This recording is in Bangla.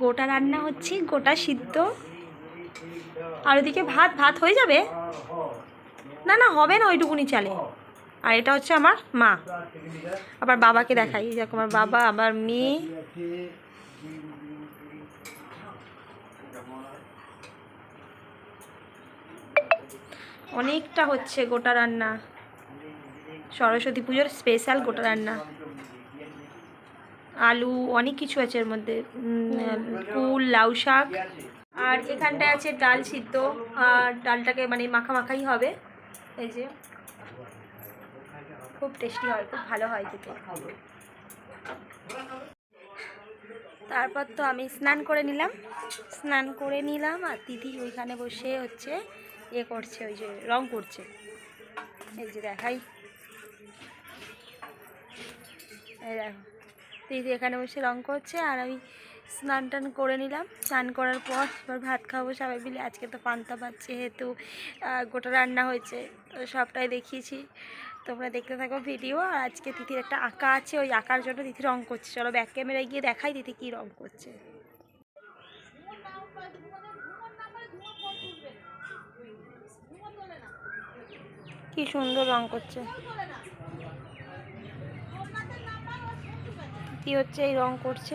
গোটা রান্না হচ্ছে, গোটা সিদ্ধ। আর ওদিকে ভাত ভাত হয়ে যাবে, না না হবে না, ওইটুকুনি চালে। আর এটা হচ্ছে আমার মা। আবার বাবাকে দেখাই, দেখো আমার বাবা, আবার মেয়ে। অনেকটা হচ্ছে গোটা রান্না, সরস্বতী পুজোর স্পেশাল গোটা রান্না। আলু অনেক কিছু আছে এর মধ্যে, কুল, লাউ শাক। আর এখানটায় আছে ডাল সিদ্ধ, আর ডালটাকে মানে মাখা মাখাই হবে। এই যে খুব টেস্টি হয়, খুব ভালো হয় খেতে। তারপর তো আমি স্নান করে নিলাম, আর দিদি ওইখানে বসে হচ্ছে করছে, ওই যে রং করছে। এই যে দেখাই, এই দেখো দিদি এখানে বসে রং করছে, আর আমি স্নান টান করে নিলাম। স্নান করার পর এবার ভাত খাবো সবাই মিলে। আজকে তো পান্তা ভাত, যেহেতু গোটা রান্না হয়েছে, সবটাই দেখিয়েছি, তোমরা দেখতে থাকো ভিডিও। আর আজকে তিথির একটা আঁকা আছে, ওই আঁকার জন্য তিথি রং করছে। চলো ব্যাক ক্যামেরায় গিয়ে দেখাই তিথি কী রং করছে। কি সুন্দর রং করছে কি হচ্ছে, এই রং করছে।